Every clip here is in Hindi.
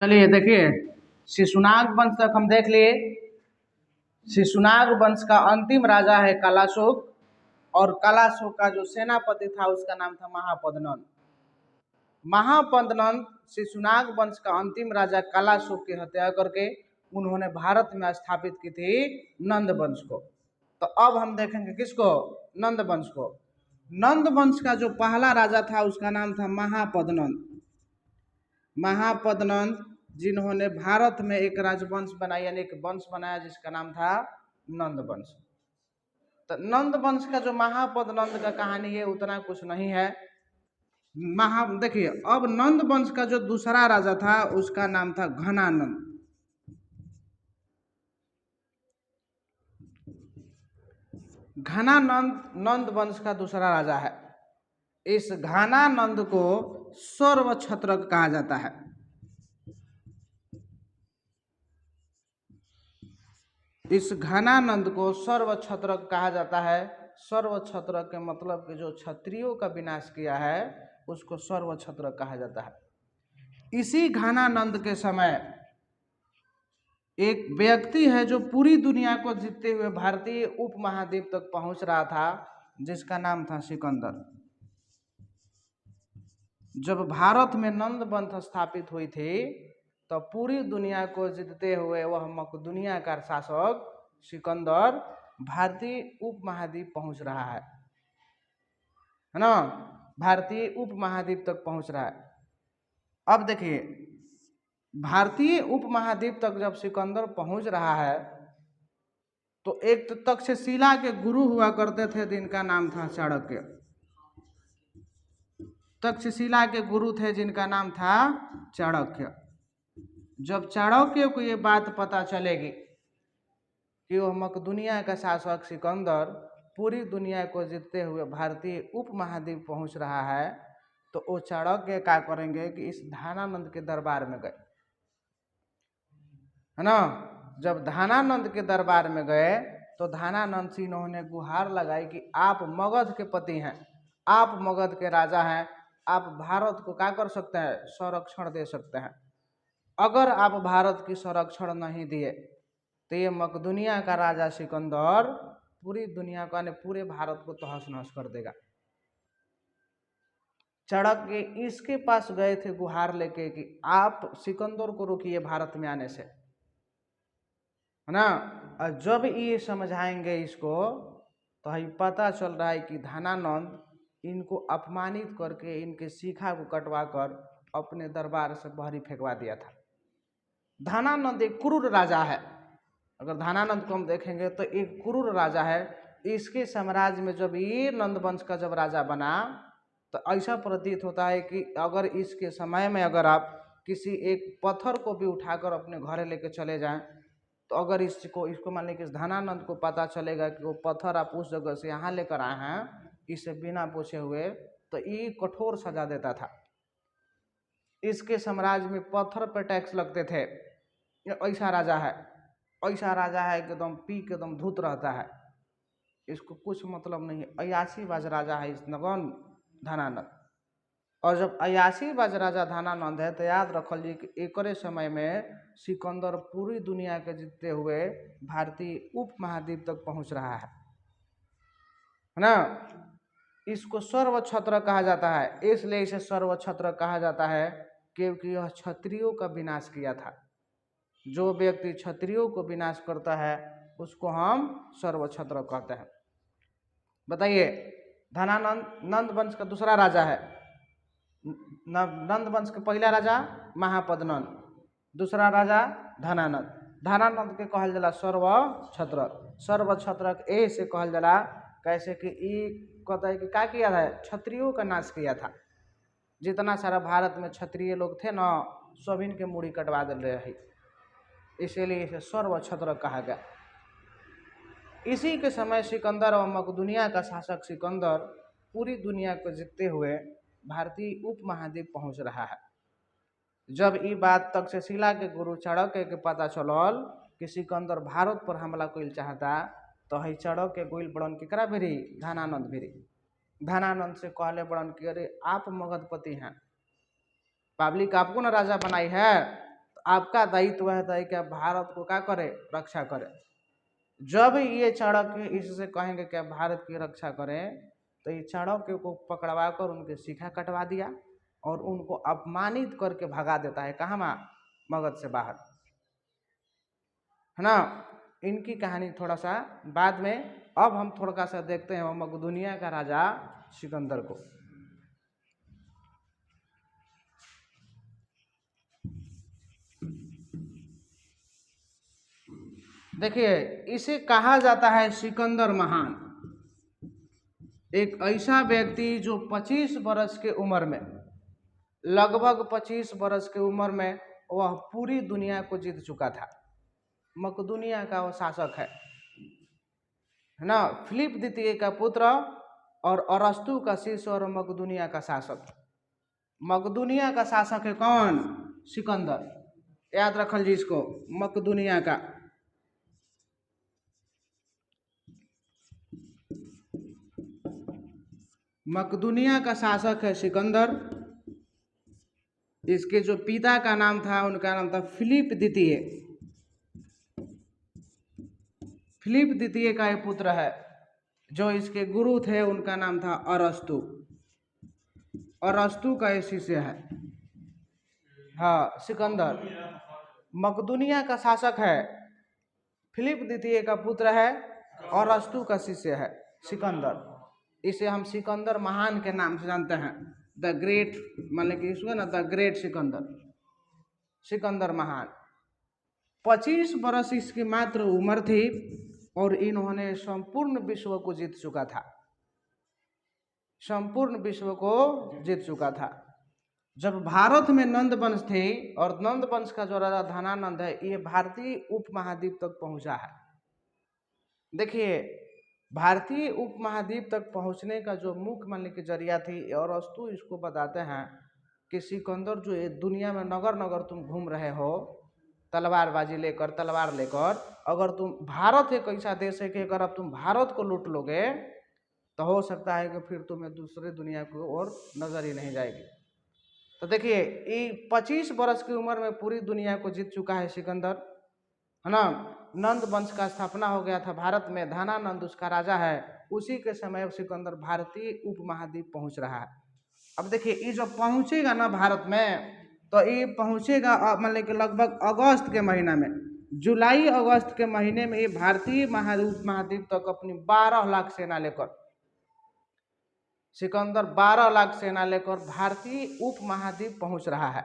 चलिए देखिए, शिशुनाग वंश तक हम देख लिए। शिशुनाग वंश का अंतिम राजा है कालाशोक, और कालाशोक का जो सेनापति था उसका नाम था महापद्मनंद। महापद्मनंद शिशुनाग वंश का अंतिम राजा कालाशोक की हत्या करके उन्होंने भारत में स्थापित की थी नंद वंश को। तो अब हम देखेंगे किसको? नंद वंश को। नंद वंश का जो पहला राजा था उसका नाम था महापद्मनंद। महापद्मनंद जिन्होंने भारत में एक राजवंश बनाया, यानी एक वंश बनाया जिसका नाम था नंद वंश। तो नंद वंश का जो महापद्मनंद का कहानी है उतना कुछ नहीं है। देखिए, अब नंद वंश का जो दूसरा राजा था उसका नाम था घनानंद। घनानंद नंद वंश का दूसरा राजा है। इस घनानंद को सर्वछत्रक कहा जाता है। इस घनानंद को सर्वछत्रक कहा जाता है। सर्वछत्रक के मतलब कि जो क्षत्रियों का विनाश किया है उसको सर्वछत्रक कहा जाता है। इसी घनानंद के समय एक व्यक्ति है जो पूरी दुनिया को जीतते हुए भारतीय उपमहाद्वीप तक पहुंच रहा था, जिसका नाम था सिकंदर। जब भारत में नंद वंश स्थापित हुई थी तो पूरी दुनिया को जीतते हुए वह मकदुनिया का शासक सिकंदर भारतीय उपमहाद्वीप पहुंच रहा है ना? भारतीय उपमहाद्वीप तक पहुंच रहा है। अब देखिए, भारतीय उपमहाद्वीप तक जब सिकंदर पहुंच रहा है तो एक तक्षशिला के गुरु हुआ करते थे जिनका नाम था चाणक्य। तक्षशिला के गुरु थे जिनका नाम था चाणक्य। जब चाणक्य को ये बात पता चलेगी कि वह मकदुनिया का शासक सिकंदर पूरी दुनिया को जीतते हुए भारतीय उपमहाद्वीप पहुंच रहा है, तो वो चाणक्य क्या करेंगे कि इस धानानंद के दरबार में गए, है ना? जब धानानंद के दरबार में गए तो धानानंद से इन्होंने गुहार लगाई कि आप मगध के पति हैं, आप मगध के राजा हैं, आप भारत को क्या कर सकते हैं? संरक्षण दे सकते हैं। अगर आप भारत की संरक्षण नहीं दिए तो ये मकदुनिया का राजा सिकंदर पूरी दुनिया का ने पूरे भारत को तहस नहस कर देगा। चाणक्य इसके पास गए थे गुहार लेके कि आप सिकंदर को रोकिए भारत में आने से, है ना? और जब ये समझाएंगे इसको तो ही पता चल रहा है कि धानानंद इनको अपमानित करके इनके शिखा को कटवा कर अपने दरबार से बाहरी फेंकवा दिया था। धानानंद एक क्रूर राजा है। अगर धानानंद को हम देखेंगे तो एक क्रूर राजा है। इसके साम्राज्य में जब ये नंद वंश का जब राजा बना तो ऐसा प्रतीत होता है कि अगर इसके समय में अगर आप किसी एक पत्थर को भी उठाकर अपने घर लेके चले जाएं तो अगर इसको मान लीजिए कि धानानंद को पता चलेगा कि वो पत्थर आप उस जगह से यहाँ लेकर आए हैं इसे बिना पूछे हुए, तो ये कठोर सजा देता था। इसके साम्राज्य में पत्थर पर टैक्स लगते थे। ऐसा राजा है, ऐसा राजा है कि एकदम पी के एकदम धूत रहता है, इसको कुछ मतलब नहीं है। अयासीबाज राजा है इस नगन धानानंद। और जब अयासीबाज राजा धानानंद है तो याद रखल जी कि एकरे समय में सिकंदर पूरी दुनिया के जीतते हुए भारतीय उपमहाद्वीप तक पहुंच रहा है ना? इसको सर्वछत्र कहा जाता है, इसलिए इसे सर्वछत्र कहा जाता है क्योंकि यह क्षत्रियों का विनाश किया था। जो व्यक्ति क्षत्रियों को विनाश करता है उसको हम सर्वछत्र कहते हैं। बताइए, धनानंद नंद वंश का दूसरा राजा है। नंद वंश का पहला राजा महापद्मनंद, दूसरा राजा धनानंद। धनानंद के कहल जाला सर्वछत्रक। सर्वछत्रक ए से कहल जाला कैसे कि ई कहता है कि क्या किया था? क्षत्रियों का नाश किया था। जितना सारा भारत में क्षत्रिय लोग थे ना, सब इनके मुड़ी कटवा दे रहे हैं, इसीलिए इसे सर्वछत्रक कहा गया। इसी के समय सिकंदर और मकदुनिया का शासक सिकंदर पूरी दुनिया को जीतते हुए भारतीय उपमहाद्वीप पहुंच रहा है। जब ये बात तक्षशिला के गुरु चाणक्य के पता चलल कि सिकंदर भारत पर हमला कइल चाहता तो है चाणक्य गोइल बड़न केकरा भिरी? धानानंद भिरी। धानानंद से कहले बड़न कि अरे आप मगधपति हैं, पब्लिक आपको ना राजा बनाई है, आपका दायित्व है कि आप भारत को क्या करें, रक्षा करें। जब ये चाणक्य इससे कहेंगे कि आप भारत की रक्षा करें, तो ये चाणक्य को पकड़वा कर उनके शिखा कटवा दिया और उनको अपमानित करके भगा देता है, कहाँ, मगध से बाहर, है ना। इनकी कहानी थोड़ा सा बाद में, अब हम थोड़ा सा देखते हैं मकदूनिया का राजा सिकंदर को। देखिए, इसे कहा जाता है सिकंदर महान। एक ऐसा व्यक्ति जो 25 वर्ष के उम्र में, लगभग 25 वर्ष की उम्र में वह पूरी दुनिया को जीत चुका था। मकदूनिया का वो शासक है ना। फिलिप द्वितीय का पुत्र और अरस्तु का शिष्य और मकदूनिया का शासक। मकदूनिया का शासक है कौन? सिकंदर। याद रखल जी इसको, मकदूनिया का। मकदूनिया का शासक है सिकंदर। इसके जो पिता का नाम था, उनका नाम था फिलिप द्वितीय। फिलिप द्वितीय का ये पुत्र है। जो इसके गुरु थे उनका नाम था अरस्तु। अरस्तु का ये शिष्य है, हाँ, सिकंदर। मकदूनिया का शासक है, फिलिप द्वितीय का पुत्र है, अरस्तु का शिष्य है सिकंदर। इसे हम सिकंदर महान के नाम से जानते हैं, द ग्रेट, मतलब कि इसमें ना द ग्रेट सिकंदर, सिकंदर महान। 25 वर्ष इसकी मात्र उम्र थी और इन्होंने संपूर्ण विश्व को जीत चुका था, संपूर्ण विश्व को जीत चुका था। जब भारत में नंद वंश थे, और नंद वंश का जो राजा धनानंद है, ये भारतीय उपमहाद्वीप तक पहुंचा है। देखिए, भारतीय उपमहाद्वीप तक पहुंचने का जो मुख्य मान के जरिया थी, और अरस्तु इसको बताते हैं कि सिकंदर जो ये दुनिया में नगर नगर तुम घूम रहे हो तलवारबाजी लेकर, तलवार लेकर, अगर तुम, भारत एक ऐसा देश है कि अगर अब तुम भारत को लूट लोगे तो हो सकता है कि फिर तुम्हें दूसरे दुनिया की ओर नजर ही नहीं जाएगी। तो देखिए, ये 25 वर्ष की उम्र में पूरी दुनिया को जीत चुका है सिकंदर, है ना। नंद वंश का स्थापना हो गया था भारत में, धनानंद उसका राजा है। उसी के समय सिकंदर भारतीय उपमहाद्वीप पहुंच रहा है। अब देखिए, ये जब पहुंचेगा ना भारत में, तो ये पहुंचेगा मतलब कि लगभग अगस्त के महीना में, जुलाई अगस्त के महीने में ये भारतीय उपमहाद्वीप तक अपनी 12 लाख सेना लेकर, सिकंदर 12 लाख सेना लेकर भारतीय उपमहाद्वीप पहुंच रहा है।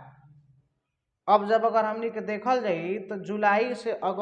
अब जब अगर हमने के देखल जाई तो जुलाई से अगस्त